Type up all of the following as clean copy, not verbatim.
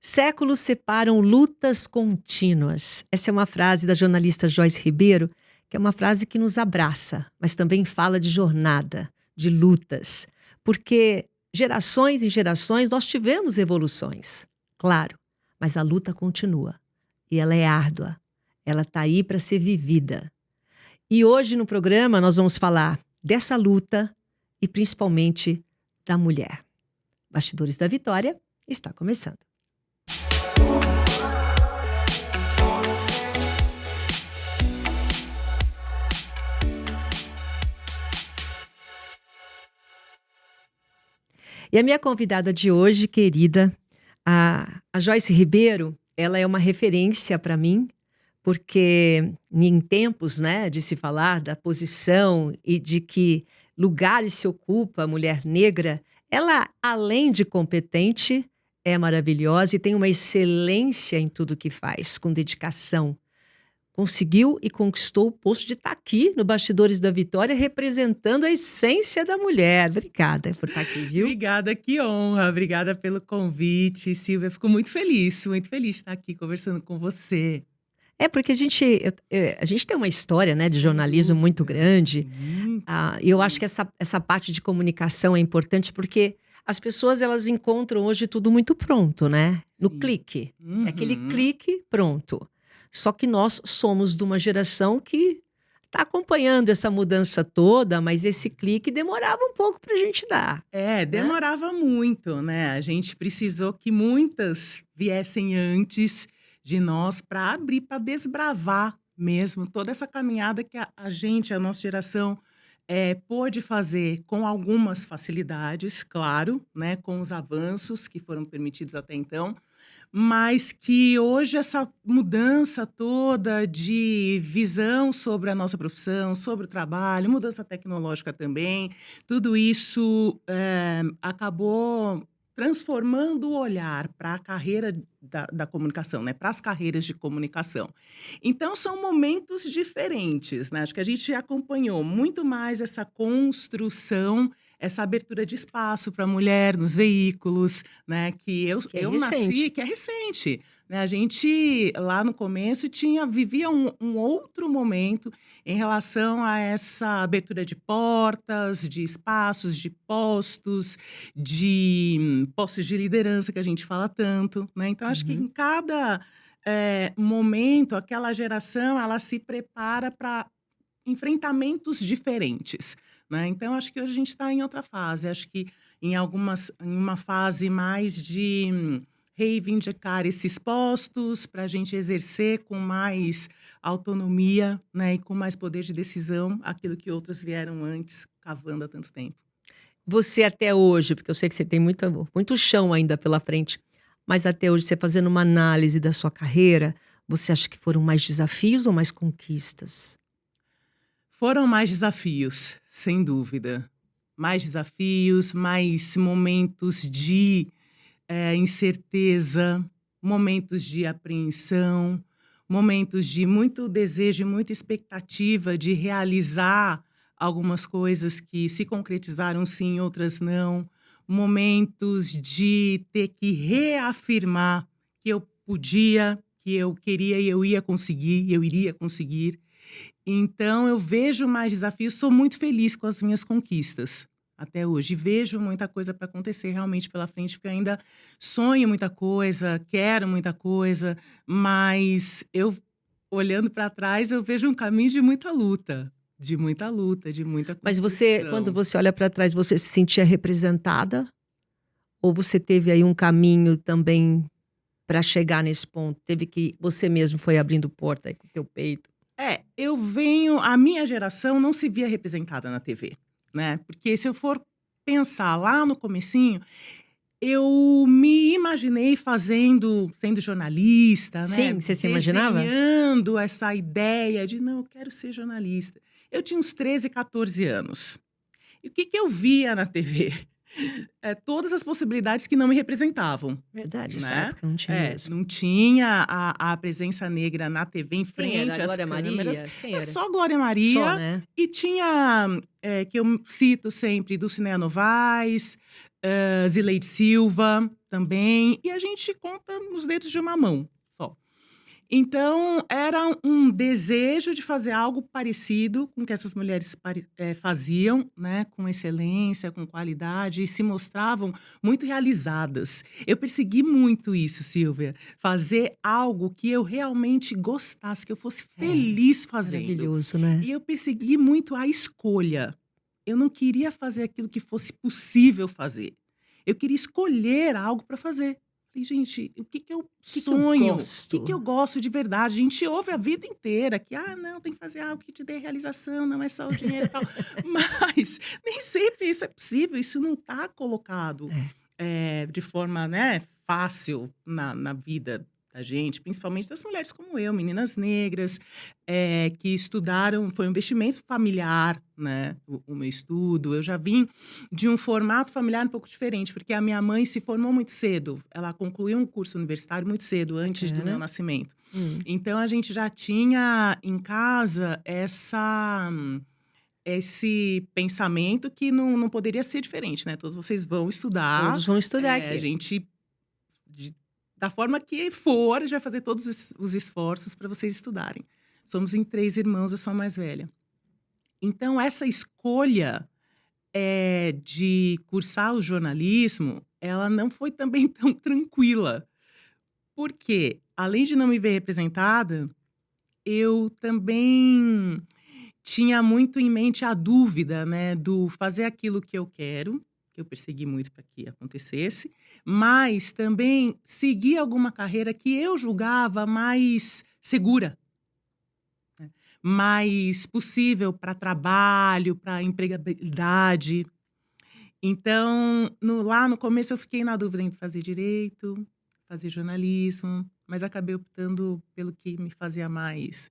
Séculos separam lutas contínuas. Essa é uma frase da jornalista Joyce Ribeiro, que é uma frase que nos abraça, mas também fala de jornada, de lutas. Porque gerações e gerações nós tivemos evoluções, claro, mas a luta continua. E ela é árdua, ela está aí para ser vivida. E hoje no programa nós vamos falar dessa luta e principalmente da mulher. Bastidores da Vitória está começando. E a minha convidada de hoje, querida, a Joyce Ribeiro, ela é uma referência para mim, porque em tempos, né, de se falar da posição e de que lugares se ocupa a mulher negra, ela, além de competente, é maravilhosa e tem uma excelência em tudo que faz, com dedicação. Conseguiu e conquistou o posto de estar aqui no Bastidores da Vitória, representando a essência da mulher. Obrigada por estar aqui, viu? Obrigada, que honra. Obrigada pelo convite, Silvia. Fico muito feliz de estar aqui conversando com você. É porque a gente tem uma história, né, de jornalismo muito grande. E eu acho que essa parte de comunicação é importante porque as pessoas elas encontram hoje tudo muito pronto, né? No clique. É aquele clique, pronto. Só que nós somos de uma geração que está acompanhando essa mudança toda, mas esse clique demorava um pouco para a gente dar. Demorava muito, né? A gente precisou que muitas viessem antes de nós para abrir, para desbravar mesmo toda essa caminhada que a nossa geração, pôde fazer com algumas facilidades, claro, né? Com os avanços que foram permitidos até então, mas que hoje essa mudança toda de visão sobre a nossa profissão, sobre o trabalho, mudança tecnológica também, tudo isso acabou transformando o olhar para a carreira da comunicação, né? Para as carreiras de comunicação. Então, são momentos diferentes, né? Acho que a gente acompanhou muito mais essa construção, essa abertura de espaço para a mulher nos veículos, né? Que eu nasci, que é recente. Né? A gente, lá no começo, vivia um outro momento em relação a essa abertura de portas, de espaços, de postos de liderança que a gente fala tanto, né? Então, acho que em cada momento, aquela geração, ela se prepara para enfrentamentos diferentes, né? Então, acho que hoje a gente está em outra fase. Acho que em uma fase mais de reivindicar esses postos para a gente exercer com mais autonomia, né? E com mais poder de decisão aquilo que outras vieram antes, cavando há tanto tempo. Você até hoje, porque eu sei que você tem muito chão ainda pela frente, mas até hoje, você fazendo uma análise da sua carreira, você acha que foram mais desafios ou mais conquistas? Foram mais desafios, sem dúvida. Mais desafios, mais momentos de incerteza, momentos de apreensão, momentos de muito desejo e muita expectativa de realizar algumas coisas que se concretizaram sim, outras não. Momentos de ter que reafirmar que eu podia, que eu queria e eu iria conseguir. Então, eu vejo mais desafios, sou muito feliz com as minhas conquistas até hoje. Vejo muita coisa para acontecer realmente pela frente, porque eu ainda sonho muita coisa, quero muita coisa, mas eu, olhando para trás, eu vejo um caminho de muita luta, de muita Mas construção. quando você olha para trás, você se sentia representada? Ou você teve aí um caminho também para chegar nesse ponto? Você mesmo foi abrindo porta aí com o teu peito? A minha geração não se via representada na TV, né? Porque se eu for pensar lá no comecinho, eu me imaginei sendo jornalista, né? Sim, você se imaginava? Desenhando essa ideia de, não, eu quero ser jornalista. Eu tinha uns 13, 14 anos. E o que eu via na TV? Todas as possibilidades que não me representavam. Verdade, Né? nessa época não tinha mesmo. Não tinha a presença negra na TV em frente às Glória câmeras. Maria? Quem era? Só Glória Maria. Só, né? E tinha, que eu cito sempre, Dulcinea Novaes, Zileide Silva, também, e a gente conta nos dedos de uma mão só. Então, era um desejo de fazer algo parecido com o que essas mulheres faziam, né, com excelência, com qualidade, e se mostravam muito realizadas. Eu persegui muito isso, Silvia, fazer algo que eu realmente gostasse, que eu fosse É, feliz fazendo. maravilhoso, né? E eu persegui muito a escolha. Eu não queria fazer aquilo que fosse possível fazer. Eu queria escolher algo para fazer. Falei: "Gente, o que que eu O que que eu sonho? O que que gosto? eu gosto de verdade?". A gente ouve a vida inteira que: "Ah, não, tem que fazer algo que te dê realização, não é só o dinheiro e tal". Mas nem sempre isso é possível, isso não está colocado, É. de forma, né, fácil na vida da gente, principalmente das mulheres como eu, meninas negras, que estudaram, foi um investimento familiar, né, o meu estudo. Eu já vim de um formato familiar um pouco diferente, porque a minha mãe se formou muito cedo. Ela concluiu um curso universitário muito cedo, antes do meu Bacana. nascimento. Hum. Então a gente já tinha em casa esse pensamento que não poderia ser diferente, né? Todos vocês vão estudar, Todos vão estudar a aqui. gente, de- da forma que for, a gente vai fazer todos os esforços para vocês estudarem. Somos em 3 irmãos, eu sou a mais velha. Então, essa escolha de cursar o jornalismo, ela não foi também tão tranquila, porque além de não me ver representada, eu também tinha muito em mente a dúvida, né, do fazer aquilo que eu persegui muito para que acontecesse, mas também seguir alguma carreira que eu julgava mais segura, mais possível para trabalho, para empregabilidade. Então, lá no começo eu fiquei na dúvida entre fazer direito, fazer jornalismo, mas acabei optando pelo que me fazia mais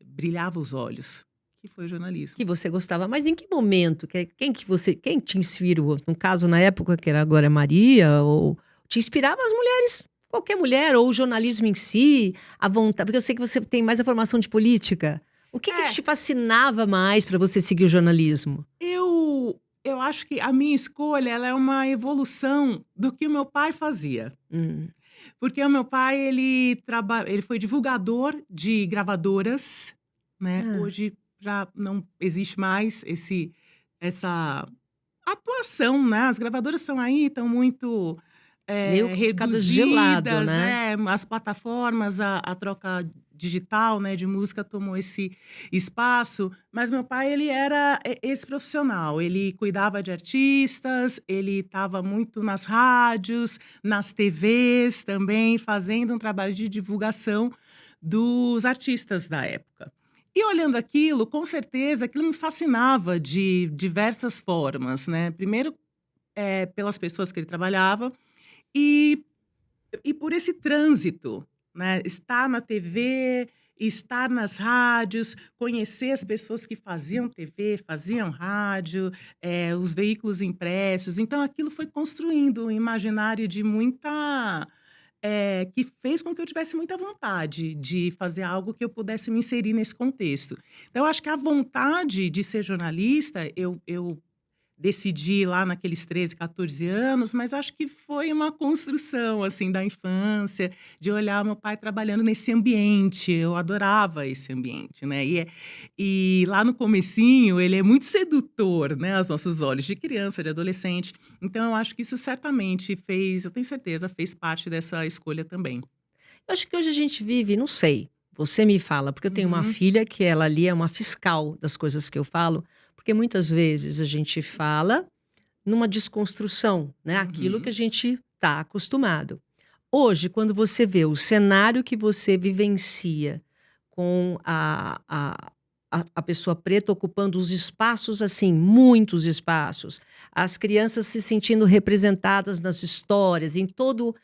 brilhava os olhos, que foi o jornalismo. Que você gostava, mas em que momento? Quem te inspirou? No caso, na época que era a Glória Maria, ou te inspirava as mulheres, qualquer mulher, ou o jornalismo em si, a vontade, porque eu sei que você tem mais a formação de política. O que que É, te fascinava mais para você seguir o jornalismo? eu acho que a minha escolha, ela é uma evolução do que o meu pai fazia. Hum. Porque o meu pai, ele foi divulgador de gravadoras, né, Ah, hoje já não existe mais essa atuação, né, as gravadoras estão aí, estão muito, meio ficadas de lado, reduzidas, né? as plataformas, a troca digital, né, de música tomou esse espaço, mas meu pai ele era esse profissional, ele cuidava de artistas, ele estava muito nas rádios, nas TVs também, fazendo um trabalho de divulgação dos artistas da época. E olhando aquilo, com certeza, aquilo me fascinava de diversas formas, né. Primeiro, pelas pessoas que ele trabalhava e por esse trânsito, né, estar na TV, estar nas rádios, conhecer as pessoas que faziam TV, faziam rádio, os veículos impressos. Então aquilo foi construindo um imaginário de muita que fez com que eu tivesse muita vontade de fazer algo que eu pudesse me inserir nesse contexto. Então eu acho que a vontade de ser jornalista, eu decidi lá naqueles 13, 14 anos, mas acho que foi uma construção, assim, da infância, de olhar meu pai trabalhando nesse ambiente, eu adorava esse ambiente, né, e lá no comecinho ele é muito sedutor, né, aos nossos olhos, de criança, de adolescente, então eu acho que isso certamente fez, eu tenho certeza, fez parte dessa escolha também. eu acho que hoje a gente vive, não sei, você me fala, porque eu tenho uma Uhum, filha que ela ali é uma fiscal das coisas que eu falo, porque muitas vezes a gente fala numa desconstrução, né, aquilo que uhum. a gente está acostumado. Hoje, quando você vê o cenário que você vivencia com a pessoa preta ocupando os espaços, assim, muitos espaços, as crianças se sentindo representadas nas histórias, em todo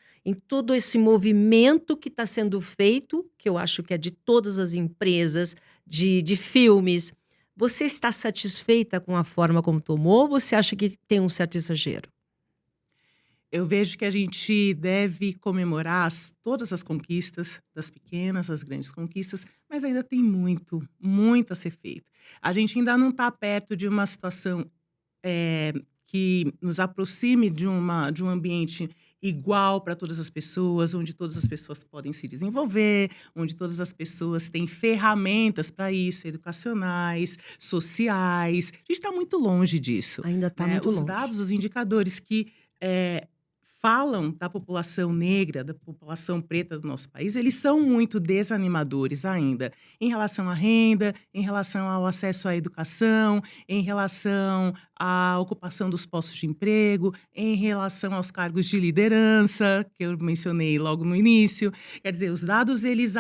esse movimento que está sendo feito, que eu acho que é de todas as empresas, de filmes. Você está satisfeita com a forma como tomou ou você acha que tem um certo exagero? Eu vejo que a gente deve comemorar todas as conquistas, das pequenas às grandes conquistas, mas ainda tem muito, muito a ser feito. A gente ainda não está perto de uma situação que nos aproxime de um ambiente igual para todas as pessoas, onde todas as pessoas podem se desenvolver, onde todas as pessoas têm ferramentas para isso, educacionais, sociais. A gente está muito longe disso, Ainda está né? muito Os longe. dados, os indicadores que falam da população negra, da população preta do nosso país, eles são muito desanimadores ainda, em relação à renda, em relação ao acesso à educação, em relação à ocupação dos postos de emprego, em relação aos cargos de liderança, que eu mencionei logo no início. Quer dizer, os dados, eles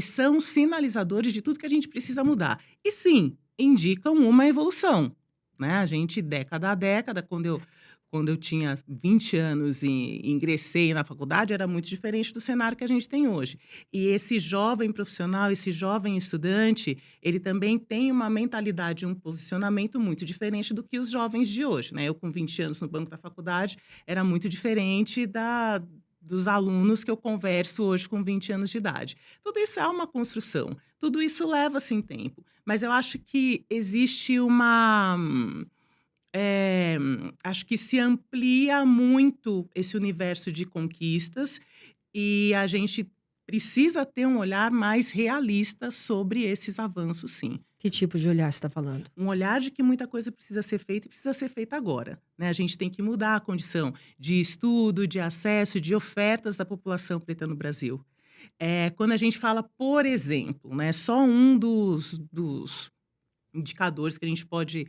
são sinalizadores de tudo que a gente precisa mudar. E sim, indicam uma evolução, né? A gente, década a década, quando eu tinha 20 anos e ingressei na faculdade, era muito diferente do cenário que a gente tem hoje. E esse jovem profissional, esse jovem estudante, ele também tem uma mentalidade, um posicionamento muito diferente do que os jovens de hoje, né? Eu, com 20 anos no banco da faculdade, era muito diferente dos alunos que eu converso hoje com 20 anos de idade. Tudo isso é uma construção, tudo isso leva-se tempo. Mas eu acho que existe acho que se amplia muito esse universo de conquistas e a gente precisa ter um olhar mais realista sobre esses avanços, sim. Que tipo de olhar você está falando? Um olhar de que muita coisa precisa ser feita e precisa ser feita agora, né? A gente tem que mudar a condição de estudo, de acesso, de ofertas da população preta no Brasil. Quando a gente fala, por exemplo, né, só um dos indicadores que a gente pode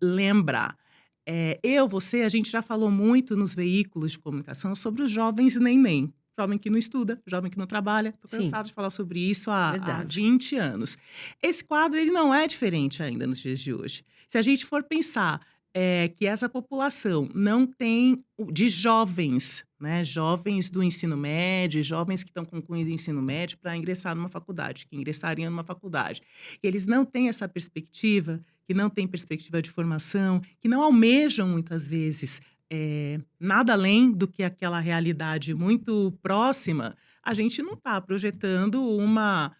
lembrar. A gente já falou muito nos veículos de comunicação sobre os jovens neném. Jovem que não estuda, jovem que não trabalha. Estou Sim, cansada de falar sobre isso há verdade. 20 anos. Esse quadro ele não é diferente ainda nos dias de hoje. Se a gente for pensar que essa população não tem, de jovens, né, jovens do ensino médio, jovens que estão concluindo o ensino médio para ingressar numa faculdade, que ingressariam numa faculdade, que eles não têm essa perspectiva, que não têm perspectiva de formação, que não almejam muitas vezes nada além do que aquela realidade muito próxima, a gente não está projetando uma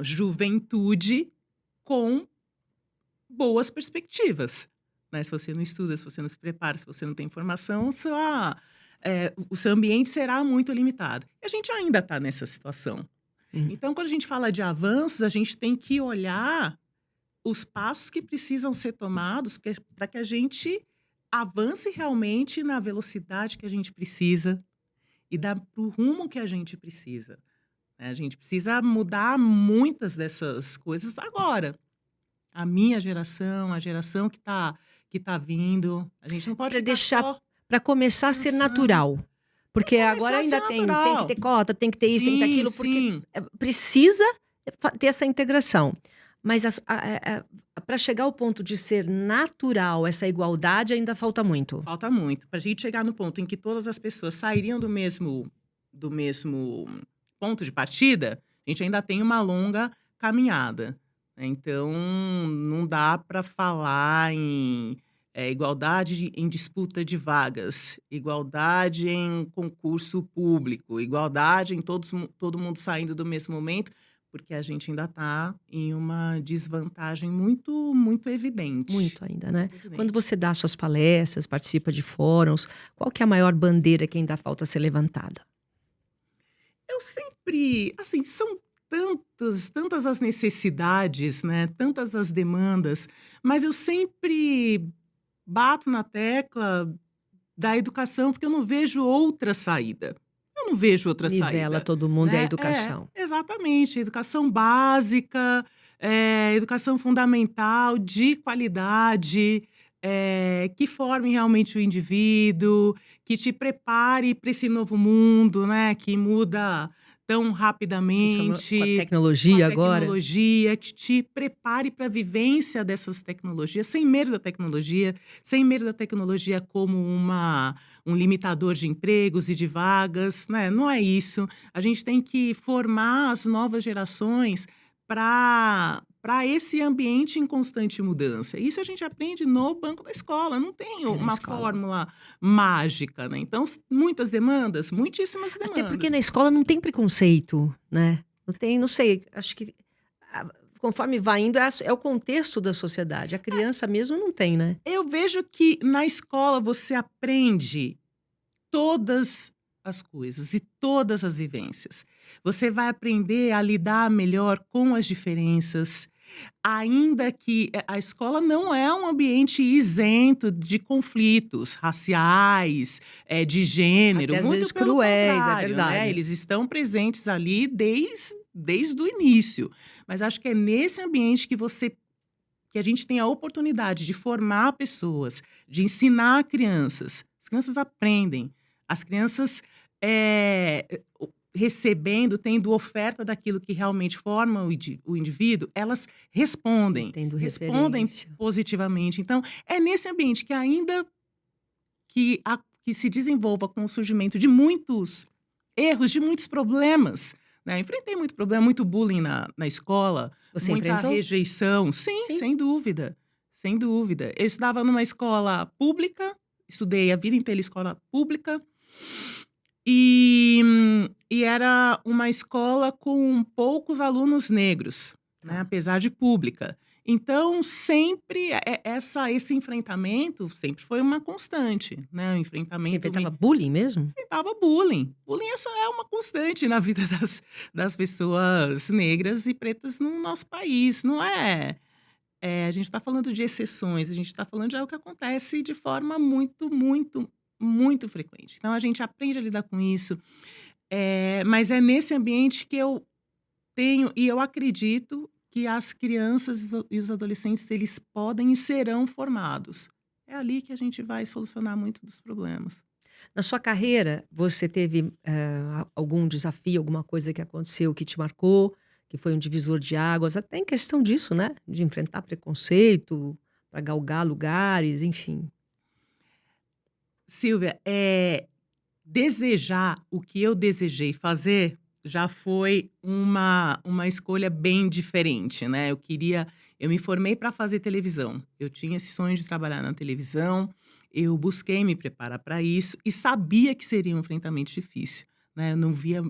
juventude com boas perspectivas, né? Se você não estuda, se você não se prepara, se você não tem formação, o seu ambiente será muito limitado. E a gente ainda está nessa situação. Hum. Então, quando a gente fala de avanços, a gente tem que olhar os passos que precisam ser tomados para que a gente avance realmente na velocidade que a gente precisa e para o rumo que a gente precisa, né? A gente precisa mudar muitas dessas coisas agora. A minha geração, a geração que tá vindo, a gente não pode Para ficar deixar, só para começar a ser pensando. natural. Porque agora Começar a ser ainda tem que natural. ter cota, tem que ter isso, tem que ter Sim, aquilo, porque sim. precisa ter essa integração. Mas para chegar ao ponto de ser natural, essa igualdade ainda falta muito. Falta muito. Para a gente chegar no ponto em que todas as pessoas sairiam do mesmo ponto de partida, a gente ainda tem uma longa caminhada, né? Então, não dá para falar em igualdade em disputa de vagas, igualdade em concurso público, igualdade em todo mundo saindo do mesmo momento, porque a gente ainda está em uma desvantagem muito, muito evidente. Muito ainda, né? Muito Quando evidente. você dá suas palestras, participa de fóruns, qual que é a maior bandeira que ainda falta ser levantada? Eu sempre, assim, são tantas as necessidades, né? Tantas as demandas, mas eu sempre bato na tecla da educação, porque eu não vejo outra saída. Eu não vejo outra Nivela saída, todo mundo e a né? educação. Exatamente. Educação básica, educação fundamental, de qualidade, que forme realmente o indivíduo, que te prepare para esse novo mundo, né? Que muda tão Com a rapidamente, com a tecnologia agora? tecnologia, que te prepare para a vivência dessas tecnologias, sem medo da tecnologia como um limitador de empregos e de vagas, né? Não é isso. A gente tem que formar as novas gerações para esse ambiente em constante mudança. Isso a gente aprende no banco da escola, não tem Na uma escola. fórmula mágica, né? Então, muitas demandas, muitíssimas Até porque demandas. na escola não tem preconceito, né? Não tem, não sei, acho que conforme vai indo, é o contexto da sociedade. A criança mesmo não tem, né? Eu vejo que na escola você aprende todas as coisas e todas as vivências. Você vai aprender a lidar melhor com as diferenças, ainda que a escola não é um ambiente isento de conflitos raciais, de gênero, Até às muito vezes pelo cruéis, é contrário, né? verdade. Eles estão presentes ali desde o início. Mas acho que é nesse ambiente que a gente tem a oportunidade de formar pessoas, de ensinar crianças. As crianças aprendem. As crianças recebendo, tendo oferta daquilo que realmente forma o indivíduo, elas E respondem, tendo respondem referência. positivamente. Então, é nesse ambiente que ainda que se desenvolva com o surgimento de muitos erros, de muitos problemas, né? Enfrentei muito problema, muito bullying na escola, Você muita enfrentou? rejeição. Sim, Sim. sem dúvida, sem dúvida. Eu estudava numa escola pública, estudei a vida inteira em escola pública, e era uma escola com poucos alunos negros, né, Tá. apesar de pública. Então, sempre esse enfrentamento sempre foi uma constante, né? O Você enfrentamento enfrentava bullying mesmo? enfrentava bullying. Bullying essa é uma constante na vida das pessoas negras e pretas no nosso país. Não é, a gente está falando de exceções, a gente está falando de algo que acontece de forma muito, muito, muito frequente. Então, a gente aprende a lidar com isso. Mas é nesse ambiente que eu tenho e eu acredito que as crianças e os adolescentes, eles podem e serão formados. É ali que a gente vai solucionar muito dos problemas. Na sua carreira, você teve, algum desafio, alguma coisa que aconteceu que te marcou, que foi um divisor de águas, até em questão disso, né, de enfrentar preconceito, para galgar lugares, enfim. Silvia, desejar o que eu desejei fazer já foi uma escolha bem diferente, né? Eu me formei para fazer televisão. Eu tinha esse sonho de trabalhar na televisão. Eu busquei me preparar para isso e sabia que seria um enfrentamento difícil, né? Eu não via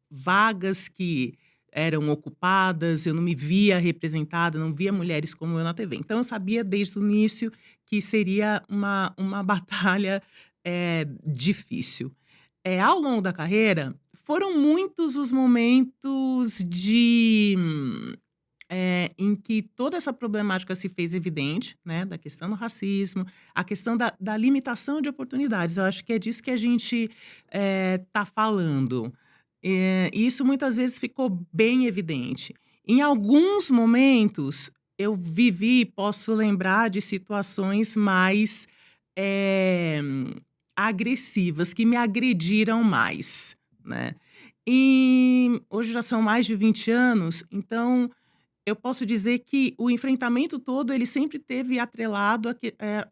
vagas que eram ocupadas, eu não me via representada, não via mulheres como eu na TV. Então eu sabia desde o início que seria uma batalha difícil. Ao longo da carreira, foram muitos os momentos em que toda essa problemática se fez evidente, né, da questão do racismo, a questão da limitação de oportunidades. Eu acho que é disso que a gente está falando. E isso muitas vezes ficou bem evidente. Em alguns momentos, eu vivi, posso lembrar de situações mais eh, agressivas, que me agrediram mais, né? E hoje já são mais de 20 anos, então eu posso dizer que o enfrentamento todo, ele sempre teve atrelado eh,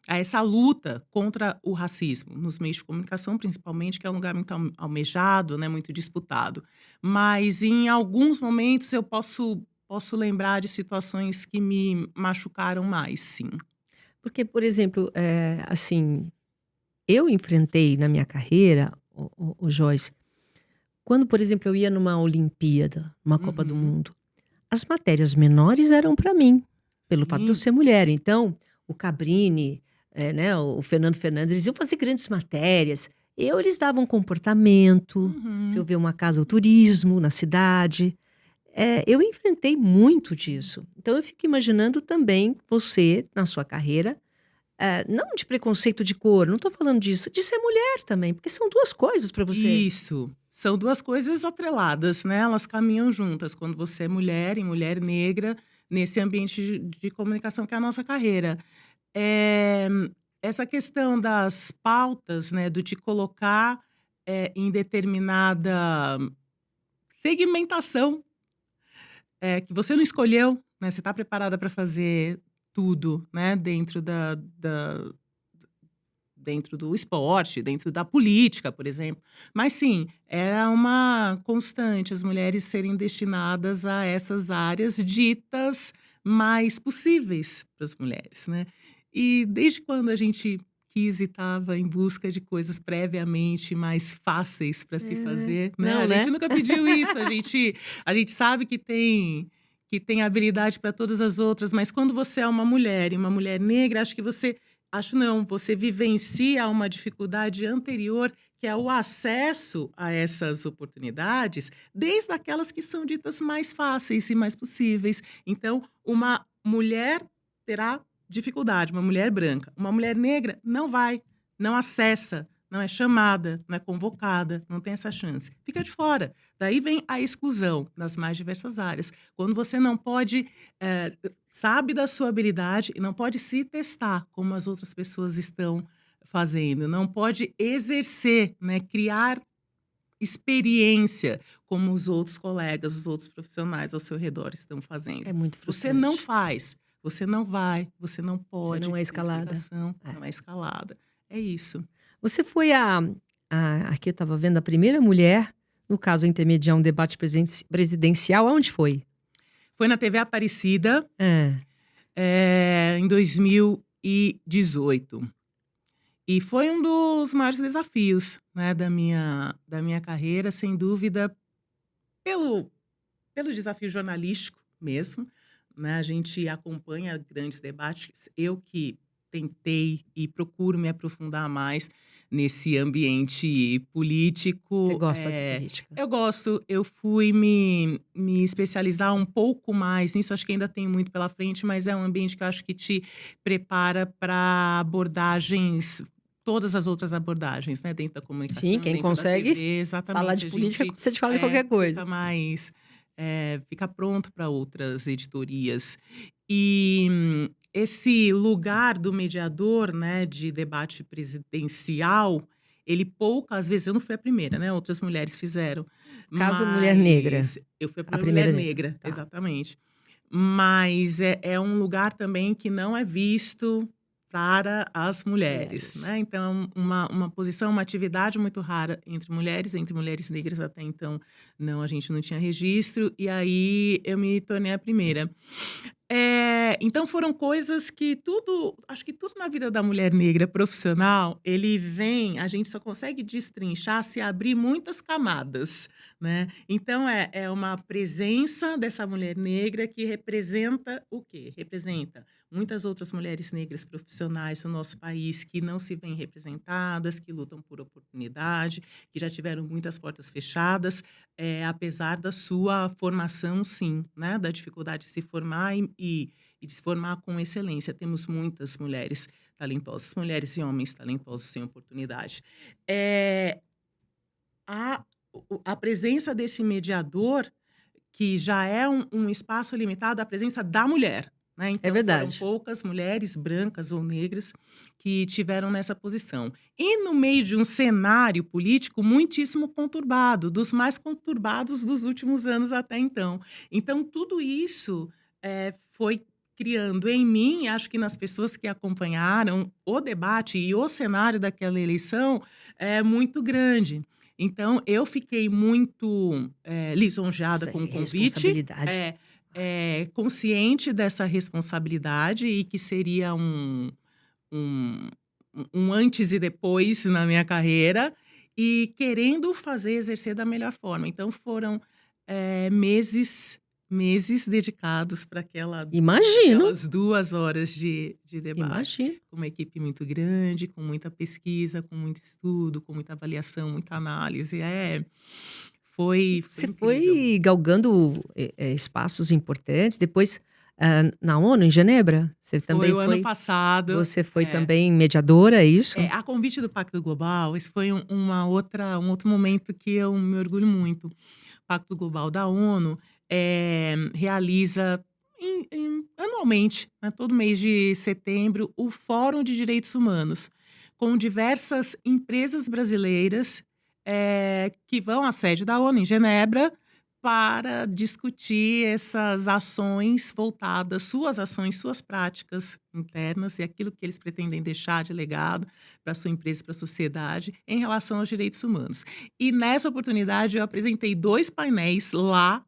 a essa luta contra o racismo, nos meios de comunicação, principalmente, que é um lugar muito almejado, né, muito disputado. Mas em alguns momentos eu posso lembrar de situações que me machucaram mais, sim. Porque, por exemplo, assim, eu enfrentei na minha carreira, o Joyce, quando, por exemplo, eu ia numa Olimpíada, uma Copa do Uhum. Mundo, as matérias menores eram para mim, pelo fato de eu Sim. ser mulher. Então, o Cabrini, né, o Fernando Fernandes, eles iam fazer grandes matérias. Eles davam comportamento, para eu Uhum. ver uma casa, o turismo na cidade. Eu enfrentei muito disso. Então, eu fico imaginando também você, na sua carreira, não de preconceito de cor, não estou falando disso, de ser mulher também, porque são duas coisas para você. Isso. São 2 coisas atreladas, né, elas caminham juntas, quando você é mulher e mulher negra, nesse ambiente de comunicação que é a nossa carreira. Eh, Essa questão das pautas, né, do te colocar, em determinada segmentação, que você não escolheu, né, você está preparada para fazer tudo, né, dentro do esporte, dentro da política, por exemplo. Mas sim, era uma constante as mulheres serem destinadas a essas áreas ditas mais possíveis para as mulheres, né. E desde quando a gente quis e estava em busca de coisas previamente mais fáceis para se fazer, né? Não, A né? gente nunca pediu isso, a gente sabe que tem habilidade para todas as outras, mas quando você é uma mulher e uma mulher negra, acho que acho não, você vivencia uma dificuldade anterior, que é o acesso a essas oportunidades, desde aquelas que são ditas mais fáceis e mais possíveis. Então, uma mulher terá dificuldade, uma mulher branca. Uma mulher negra não vai, não acessa, não é chamada, não é convocada, não tem essa chance. Fica de fora. Daí vem a exclusão nas mais diversas áreas. Quando você não pode, sabe da sua habilidade e não pode se testar como as outras pessoas estão fazendo, não pode exercer, né, criar experiência como os outros colegas, os outros profissionais ao seu redor estão fazendo. É muito Você não frustrante. faz, você não vai, você não Você pode não é ter escalada. explicação, É. não é escalada. É isso. Você foi aqui eu estava vendo, a primeira mulher, no caso, a intermediar um debate presidencial. Aonde foi? Foi na TV Aparecida, É. em 2018. E foi um dos maiores desafios, né, da minha carreira, sem dúvida, pelo desafio jornalístico mesmo, né? A gente acompanha grandes debates. Eu que tentei e procuro me aprofundar mais nesse ambiente Você político. gosta de política? Eu gosto, eu fui me especializar um pouco mais nisso, acho que ainda tem muito pela frente, mas é um ambiente que eu acho que te prepara para abordagens, todas as outras abordagens, né? Dentro da Sim, comunicação, quem dentro da consegue TV, falar exatamente. de A política gente como se te fala de qualquer fica coisa. mais fica pronto para outras editorias. E esse lugar do mediador, né, de debate presidencial, ele poucas vezes, eu não fui a primeira, né? Outras mulheres fizeram, Caso mulher negra, mas eu fui a a primeira mulher primeira negra, negra, tá. exatamente. Mas é um lugar também que não é visto para as mulheres, Mulheres. né? Então, uma posição, uma atividade muito rara entre mulheres negras até então, não, a gente não tinha registro, e aí eu me tornei a primeira. Então foram coisas que acho que tudo na vida da mulher negra profissional, a gente só consegue destrinchar se abrir muitas camadas, né? Então é uma presença dessa mulher negra que representa o quê? Representa muitas outras mulheres negras profissionais no nosso país que não se veem representadas, que lutam por oportunidade, que já tiveram muitas portas fechadas, apesar da sua formação, sim, né? Da dificuldade de se formar e de se formar com excelência. Temos muitas mulheres talentosas, mulheres e homens talentosos sem oportunidade. Eh, a a presença desse mediador, que já é um espaço limitado, a presença da mulher, né? É Então foram verdade. poucas mulheres brancas ou negras que tiveram nessa posição. E no meio de um cenário político muitíssimo conturbado, dos mais conturbados dos últimos anos até então. Então tudo isso, foi criando em mim, acho que nas pessoas que acompanharam o debate e o cenário daquela eleição, muito grande. Então eu fiquei muito, lisonjeada Nossa, com o convite, responsabilidade. consciente dessa responsabilidade e que seria um um antes e depois na minha carreira, e querendo fazer exercer da melhor forma. Então foram, meses dedicados para Imagino, aquelas 2 horas de debate, imagino. com uma equipe muito grande, com muita pesquisa, com muito estudo, com muita avaliação, muita análise. Foi Você incrível. foi galgando, espaços importantes, depois, na ONU, em Genebra, você Foi também o ano foi passado. você foi também mediadora, é isso? A convite do Pacto Global, esse foi um outro momento que eu me orgulho muito. O Pacto Global da ONU, realiza anualmente, né, todo mês de setembro, o Fórum de Direitos Humanos, com diversas empresas brasileiras, que vão à sede da ONU em Genebra para discutir essas ações voltadas, suas ações, suas práticas internas e aquilo que eles pretendem deixar de legado para sua empresa e para a sociedade em relação aos direitos humanos. E nessa oportunidade eu apresentei 2 painéis lá,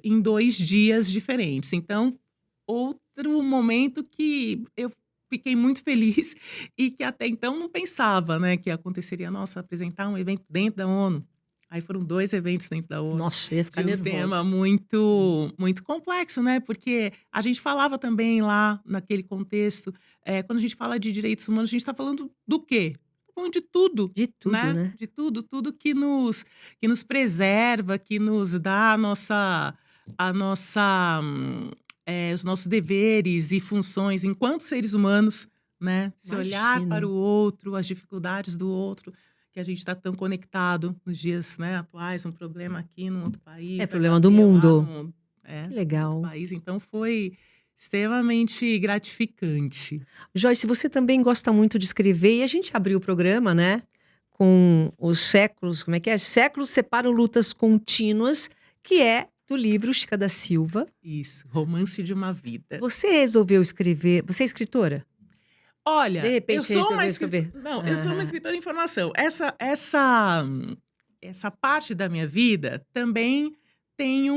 em 2 dias diferentes. Então, outro momento que eu fiquei muito feliz e que até então não pensava, né, que aconteceria, nossa, apresentar um evento dentro da ONU. Aí foram 2 eventos dentro da ONU, Nossa, eu ia ficar de um tema nervosa. muito complexo, né, porque a gente falava também lá naquele contexto, quando a gente fala de direitos humanos, a gente está falando do quê? Tá falando de tudo, De tudo, né, né? de tudo, tudo que nos preserva, que nos dá os nossos deveres e funções enquanto seres humanos, né? Se olhar para Imagino. o outro, as dificuldades do outro, que a gente está tão conectado nos dias, né, atuais, um problema aqui num outro É país, vai problema do bater lá mundo. no, Que no outro legal. país. Então foi extremamente gratificante. Joyce, você também gosta muito de escrever e a gente abriu o programa, né, com os séculos, como é que é? Séculos separam lutas contínuas, que é do livro Chica da Silva. Isso, romance de uma vida. Você resolveu escrever, você é escritora? De Olha, eu repente você sou uma resolveu escritora. escrever? Não, eu sou uma Aham. escritora em formação. Essa parte da minha vida também tem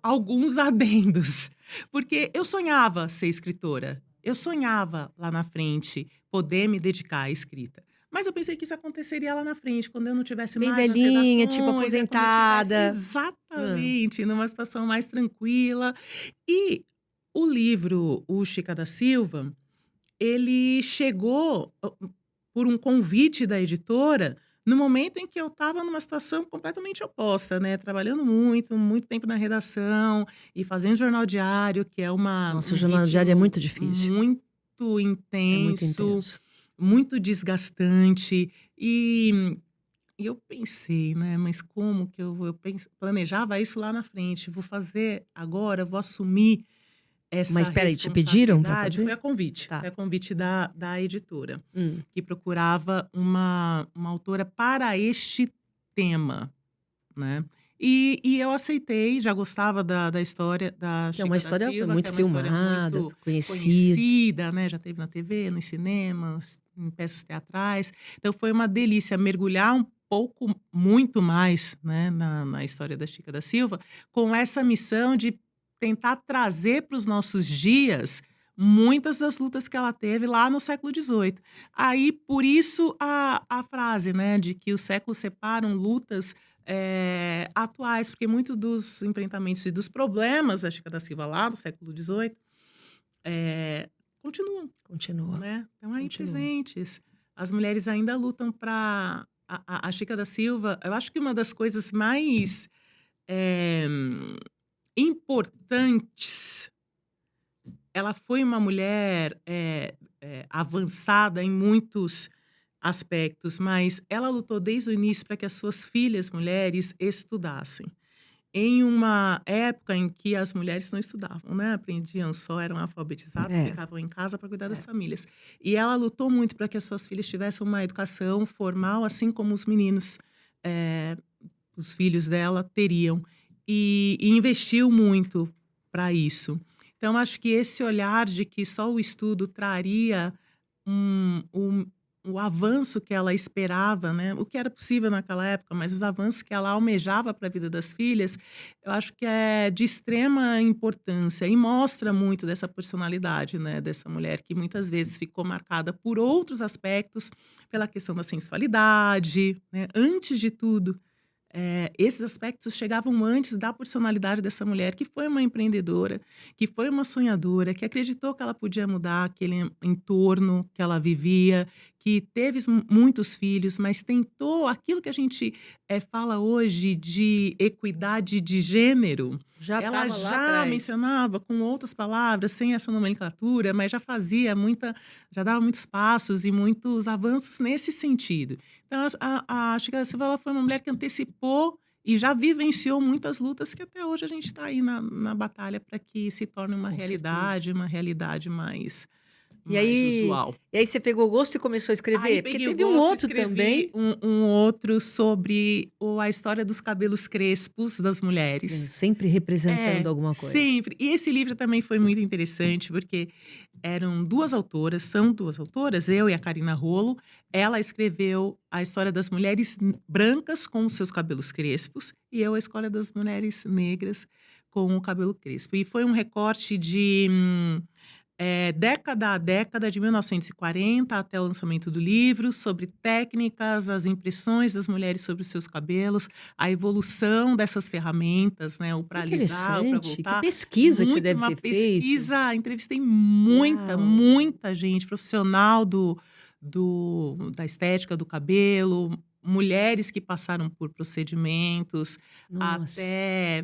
alguns adendos, porque eu sonhava ser escritora. Eu sonhava lá na frente poder me dedicar à escrita. Mas eu pensei que isso aconteceria lá na frente, quando eu não tivesse Bem mais nas velhinha, tipo redações, quando eu tivesse aposentada. Hã. exatamente numa situação mais tranquila. E o livro O Chica da Silva, ele chegou por um convite da editora, no momento em que eu estava numa situação completamente oposta, né, trabalhando muito, muito tempo na redação e fazendo jornal diário, que é Nossa, o um jornal diário é ritmo muito difícil. muito É muito intenso, intenso. muito desgastante. E eu pensei, né, mas como que eu planejava isso lá na frente, vou fazer agora, vou assumir essa Mas espera aí, te pediram para responsabilidade. fazer? Foi Tá. a convite da editora, Hum. que procurava uma autora para este tema, né. E eu aceitei, já gostava da história da Que é uma Chica da história Silva, que muito é uma história filmada, muito conhecida. conhecida, né, já teve na TV, nos cinemas, em peças teatrais. Então foi uma delícia mergulhar um pouco muito mais, né, na história da Chica da Silva, com essa missão de tentar trazer para os nossos dias muitas das lutas que ela teve lá no século XVIII. Aí, por isso a frase, né, de que os séculos separam lutas, atuais, porque muito dos enfrentamentos e dos problemas da Chica da Silva lá do século XVIII, continuam, Continua, né, estão aí continua. presentes. As mulheres ainda lutam para a Chica da Silva, eu acho que uma das coisas mais, eh, importantes, ela foi uma mulher, avançada em muitos aspectos, mas ela lutou desde o início para que as suas filhas mulheres estudassem. Em uma época em que as mulheres não estudavam, né, aprendiam só, eram alfabetizadas, É, ficavam em casa para cuidar das é. famílias. E ela lutou muito para que as suas filhas tivessem uma educação formal, assim como os meninos, eh, os filhos dela teriam. E investiu muito para isso. Então acho que esse olhar de que só o estudo traria o avanço que ela esperava, né, o que era possível naquela época, mas os avanços que ela almejava para a vida das filhas, eu acho que é de extrema importância e mostra muito dessa personalidade, né, dessa mulher que muitas vezes ficou marcada por outros aspectos, pela questão da sensualidade, né, antes de tudo, esses aspectos chegavam antes da personalidade dessa mulher, que foi uma empreendedora, que foi uma sonhadora, que acreditou que ela podia mudar aquele entorno que ela vivia, que teve muitos filhos, mas tentou aquilo que a gente fala hoje de equidade de gênero. Já Ela estava lá já atrás. mencionava com outras palavras, sem essa nomenclatura, mas já dava muitos passos e muitos avanços nesse sentido. Então, a Chica da Silva, ela foi uma mulher que antecipou e já vivenciou muitas lutas que até hoje a gente está aí na batalha para que se torne Com certeza. uma realidade mais, E mais aí usual. e aí você pegou o gosto e começou a Aí escrever? Porque peguei o teve um gosto, outro também. escrevi um outro sobre a história dos cabelos crespos das Vendo, mulheres. sempre representando É, alguma coisa. sempre. E esse livro também foi muito interessante, porque eram 2 autoras, são 2 autoras, eu e a Karina Rolo. Ela escreveu a história das mulheres brancas com os seus cabelos crespos, e eu a história das mulheres negras com o cabelo crespo. E foi um recorte de década a década, de 1940 até o lançamento do livro, sobre técnicas, as impressões das mulheres sobre os seus cabelos, a evolução dessas ferramentas, né, o Que para alisar, o para interessante, que voltar. pesquisa que você Muito deve uma ter feito. pesquisa, entrevistei muita, Uau! muita gente profissional da estética do cabelo, mulheres que passaram por procedimentos, Nossa, até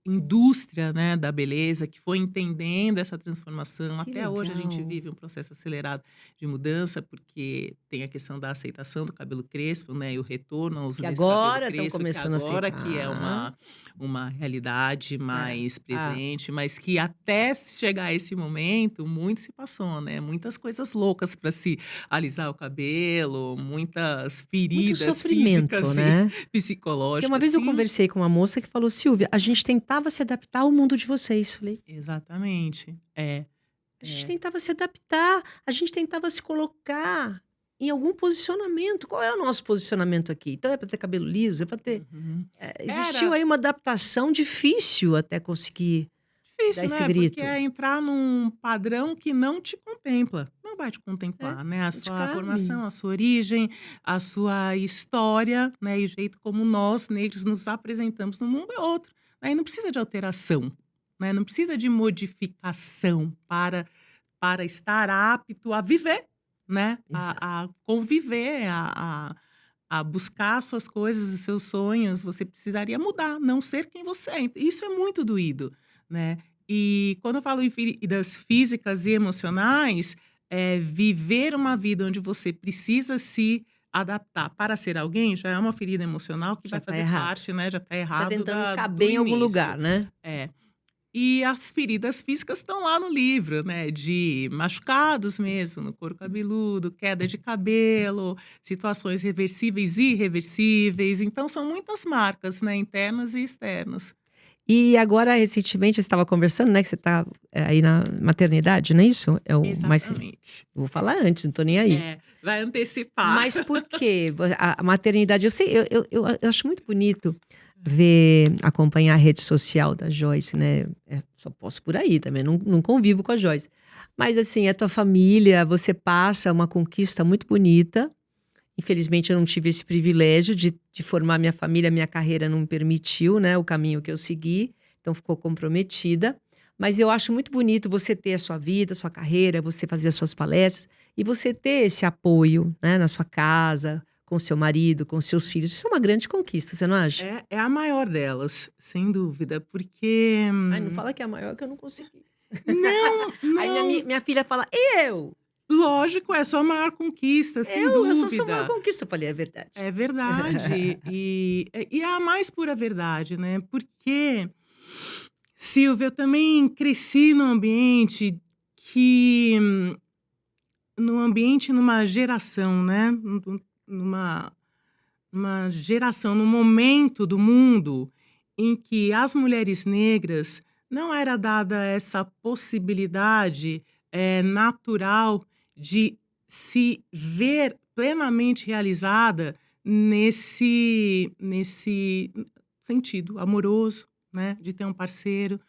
indústria, né, da beleza, que foi entendendo essa transformação. que Até hoje a gente legal. vive um processo acelerado de mudança, porque tem a questão da aceitação do cabelo crespo, né, e o retorno ao uso Que desse cabelo agora estão crespo, que começando a agora que é aceitar. uma realidade É, mais é. presente, mas que até chegar a esse momento, muito se passou, né, muitas coisas loucas para se alisar o cabelo, muitas Muito feridas sofrimento, físicas e né. Porque uma psicológicas, vez eu sim. conversei com uma moça que falou: "Silvia, a gente tentava se adaptar ao mundo de vocês". Falei: Exatamente. É, "A gente é. tentava se adaptar, a gente tentava se colocar em algum posicionamento. Qual é o nosso posicionamento aqui? Então é para ter cabelo liso, é para ter". Uhum. Existiu Era aí uma adaptação difícil até conseguir dar difícil, esse né, porque grito. é entrar num padrão que não te contempla, não vai te É, contemplar, né, a não te sua cabe. formação, a sua origem, a sua história, né, e o jeito como nós negros nos apresentamos no mundo é outro, né, e não precisa de alteração, né, não precisa de modificação para estar apto a viver, né, Exato. a conviver, a buscar suas coisas, os seus sonhos, você precisaria mudar, não ser quem você é. Isso é muito doído, né. E quando eu falo em feridas físicas e emocionais, viver uma vida onde você precisa se adaptar para ser alguém, já é uma ferida emocional que Já vai está fazer errado. parte, né, já está Você está errado tentando da do caber em algum início. lugar, né. É. E as feridas físicas estão lá no livro, né, de machucados mesmo no couro cabeludo, queda de cabelo, situações reversíveis e irreversíveis, então são muitas marcas, né, internas e externas. E agora recentemente você estava conversando, né, que você está, aí na maternidade, não é isso? É o mais Exatamente. vou falar antes, não estou nem aí. Vai antecipar. Mas por quê? A maternidade eu sei, eu acho muito bonito ver, acompanhar a rede social da Joyce, né, só posso por aí também, não convivo com a Joyce. Mas assim, a tua família, você passa uma conquista muito bonita. Infelizmente eu não tive esse privilégio de formar minha família, minha carreira não me permitiu, né, o caminho que eu segui, então ficou comprometida. Mas eu acho muito bonito você ter a sua vida, a sua carreira, você fazer as suas palestras e você ter esse apoio, né, na sua casa, com seu marido, com seus filhos. Isso é uma grande conquista, você não acha? É a maior delas, sem dúvida, porque Ai, não fala que é a maior que eu não consegui. não, Aí não, minha filha fala: "E eu? lógico, é a sua maior conquista, sem Eu sou sua maior dúvida. conquista". Eu falei: "É verdade". É verdade, e é a mais pura verdade, né, porque, Silvia, eu também cresci num ambiente que numa geração, né, numa geração, num momento do mundo em que as mulheres negras não era dada essa possibilidade, natural de se ver plenamente realizada nesse sentido amoroso, né, de ter um parceiro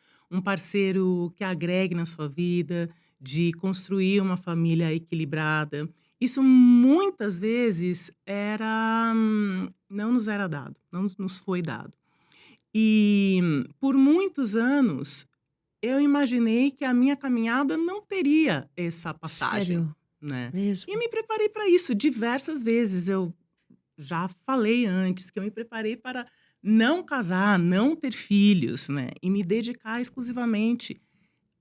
que agregue na sua vida, de construir uma família equilibrada. Isso muitas vezes não nos era dado, não nos foi dado. E por muitos anos eu imaginei que a minha caminhada não teria essa passagem, Sério? né. E Mesmo? me preparei para isso diversas vezes. Eu já falei antes que eu me preparei para não casar, não ter filhos, né, e me dedicar exclusivamente,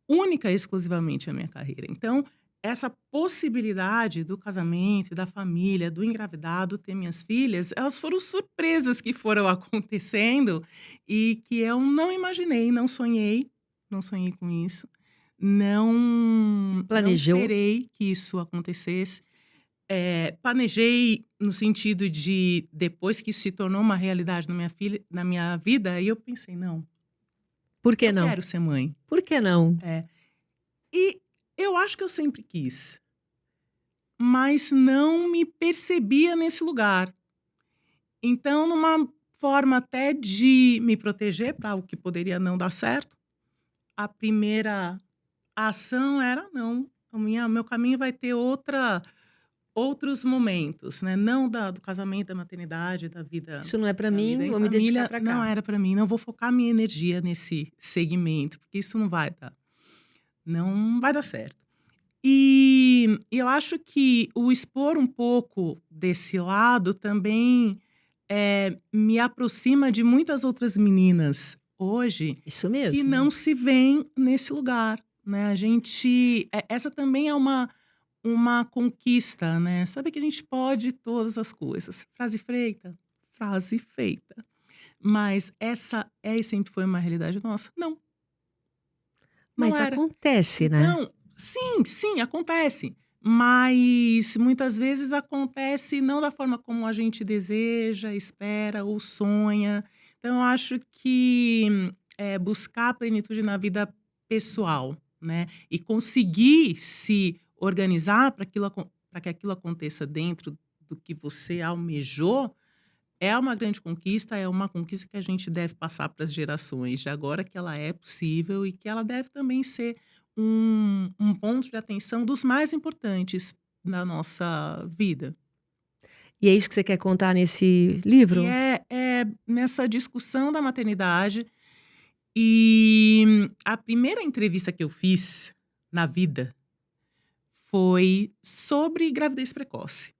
única e exclusivamente à minha carreira. Então, essa possibilidade do casamento, da família, do engravidar, do ter minhas filhas, elas foram surpresas que foram acontecendo e que eu não imaginei, não sonhei com isso, não Planejou? esperei que isso acontecesse. Planejei no sentido de, depois que isso se tornou uma realidade na minha vida, aí eu pensei: "Não, Por que eu não? quero ser mãe". Por que não? É. E eu acho que eu sempre quis, mas não me percebia nesse lugar. Então, numa forma até de me proteger para o que poderia não dar certo, a primeira a ação era não, meu caminho vai ter outros momentos, né, não do casamento, da maternidade, Isso não é para da vida mim, em vou me dedicar família, para não cá. era para mim, não vou focar minha energia nesse segmento, porque isso não vai dar certo. E eu acho que o expor um pouco desse lado também, me aproxima de muitas outras meninas hoje Isso que mesmo. não se veem nesse lugar, né. Essa também é uma conquista, né, saber que a gente pode todas as coisas. Frase feita. Mas essa é e sempre foi uma realidade nossa? Não, não Mas era. acontece, né? Então, sim, sim, acontece, mas muitas vezes acontece não da forma como a gente deseja, espera ou sonha. Então eu acho que, buscar a plenitude na vida pessoal, né, e conseguir se organizar para que aquilo aconteça dentro do que você almejou, é uma grande conquista, é uma conquista que a gente deve passar para as gerações de agora, que ela é possível e que ela deve também ser um ponto de atenção dos mais importantes na nossa vida. E é isso que você quer contar nesse E livro? é nessa discussão da maternidade. E a primeira entrevista que eu fiz na vida foi sobre gravidez precoce.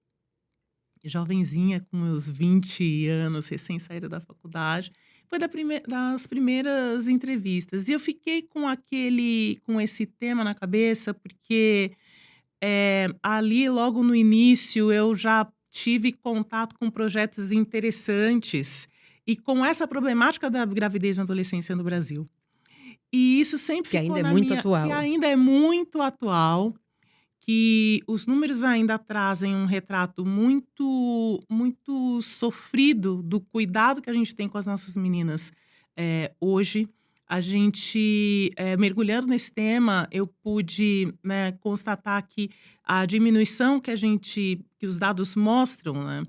Jovenzinha, com meus 20 anos, recém-saída da faculdade, foi das primeiras entrevistas. E eu fiquei com esse tema na cabeça, porque, ali, logo no início, eu já tive contato com projetos interessantes e com essa problemática da gravidez na adolescência no Brasil. E isso sempre Que ficou ainda é na muito minha que atual. ainda é muito atual, que os números ainda trazem um retrato muito sofrido do cuidado que a gente tem com as nossas meninas, hoje. A gente, mergulhando nesse tema, eu pude, né, constatar que a diminuição que os dados mostram, né,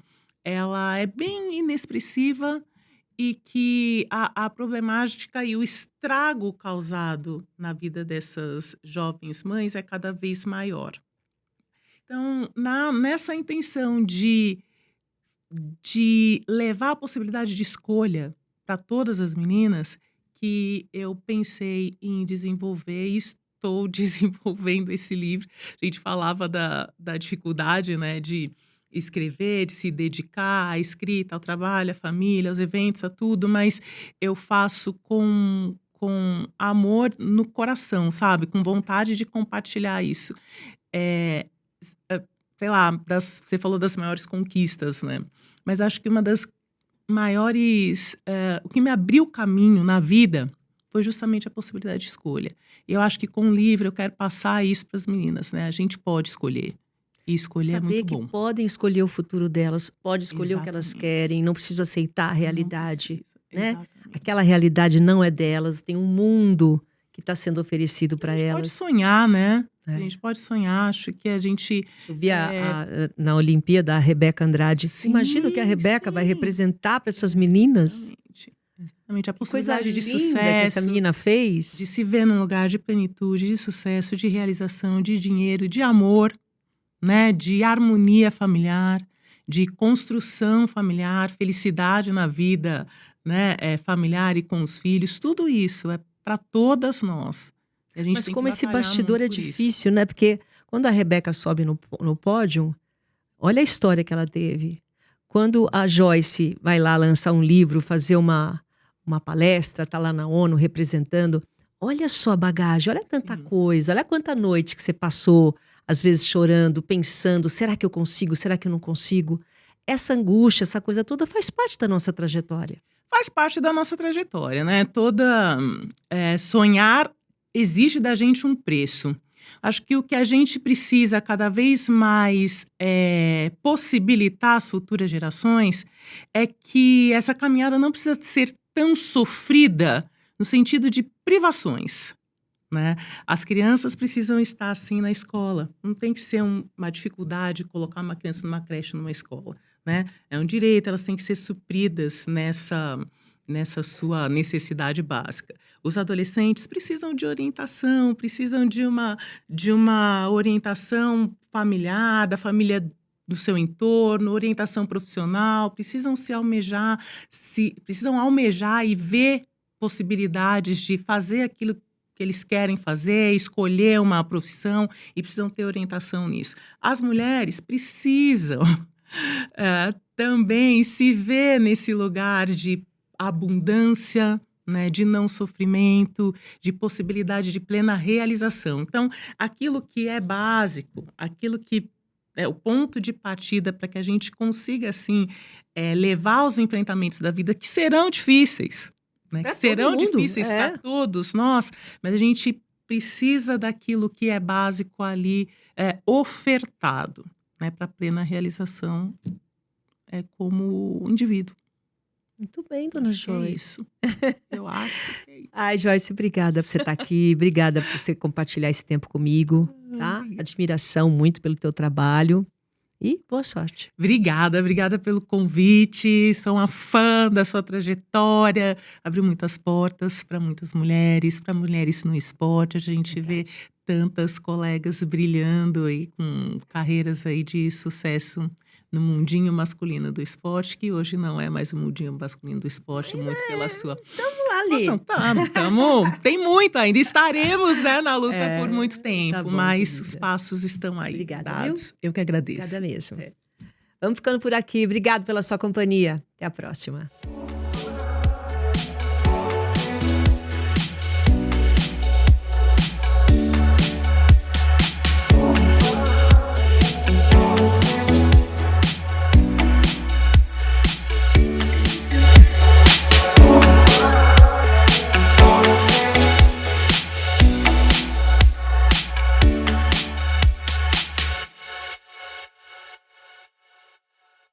ela é bem inexpressiva e que a problemática e o estrago causado na vida dessas jovens mães é cada vez maior. Então, nessa intenção de levar a possibilidade de escolha para todas as meninas, que eu pensei em desenvolver e estou desenvolvendo esse livro. A gente falava da dificuldade, né, de escrever, de se dedicar à escrita, ao trabalho, à família, aos eventos, a tudo, mas eu faço com amor no coração, sabe, com vontade de compartilhar isso. Eh Sei lá, você falou das maiores conquistas, né, mas acho que uma das maiores, o que me abriu caminho na vida foi justamente a possibilidade de escolha. E eu acho que com o livro eu quero passar isso para as meninas, né, a gente pode escolher, e escolher é Saber muito que bom. podem escolher o futuro delas, pode escolher o que elas Exatamente. querem, não precisa aceitar a Não realidade, precisa. né? Exatamente. Aquela realidade não é delas, tem um mundo que está sendo oferecido E a para gente pode elas, sonhar, né, a né? gente pode sonhar, acho que a gente, Eu vi eh na Olimpíada a Rebeca Andrade. Imagina o que a sim, Rebeca vai sim. representar para essas meninas. Exatamente, exatamente. A Que coisa possibilidade de linda que essa sucesso, menina de fez. se ver num lugar de plenitude, de sucesso, de realização, de dinheiro, de amor, né, de harmonia familiar, de construção familiar, felicidade na vida, né, familiar e com os filhos, tudo isso é para todas nós. E a gente Mas tem que como esse batalhar bastidor muito é por isso. difícil, né? Porque quando a Rebeca sobe no pódio, olha a história que ela teve. Quando a Joyce vai lá lançar um livro, fazer uma palestra, tá lá na ONU representando, olha só a bagagem, olha tanta Sim, coisa, olha quanta noite que você passou, às vezes chorando, pensando, será que eu consigo, será que eu não consigo? Essa angústia, essa coisa toda faz parte da nossa trajetória. faz parte da nossa trajetória, né, sonhar exige da gente um preço. Acho que o que a gente precisa cada vez mais, possibilitar às futuras gerações, é que essa caminhada não precisa ser tão sofrida, no sentido de privações, né. As crianças precisam estar, sim, na escola, não tem que ser uma dificuldade colocar uma criança numa creche, numa escola, né. É um direito, elas têm que ser supridas nessa sua necessidade básica. Os adolescentes precisam de orientação, precisam de uma orientação familiar, da família do seu entorno, orientação profissional, precisam almejar e ver possibilidades de fazer aquilo que eles querem fazer, escolher uma profissão e precisam ter orientação nisso. As mulheres precisam também se ver nesse lugar de abundância, né, de não sofrimento, de possibilidade de plena realização. Então, aquilo que é básico, aquilo que é o ponto de partida para que a gente consiga, assim, levar os enfrentamentos da vida, que serão difíceis, né? Que serão difíceis para todos nós, mas a gente precisa daquilo que é básico ali, ofertado, né, para plena realização como indivíduo. Muito bem, dona Joyce. É isso. Eu acho que é isso. Ai, Joyce, obrigada por você estar aqui. Obrigada por você compartilhar esse tempo comigo, tá? Admiração muito pelo teu trabalho e boa sorte. Obrigada pelo convite. Sou uma fã da sua trajetória. Abriu muitas portas para muitas mulheres, para mulheres no esporte. A gente vê tantas colegas brilhando aí com carreiras aí de sucesso no mundinho masculino do esporte, que hoje não é mais o mundinho masculino do esporte, muito pela sua... Estamos ali. Tem muito ainda. Estaremos, né, na luta por muito tempo, tá bom, mas querida. os passos estão aí. Obrigada, dados. Eu que agradeço. Obrigada mesmo. Vamos ficando por aqui. Obrigado pela sua companhia. Até a próxima.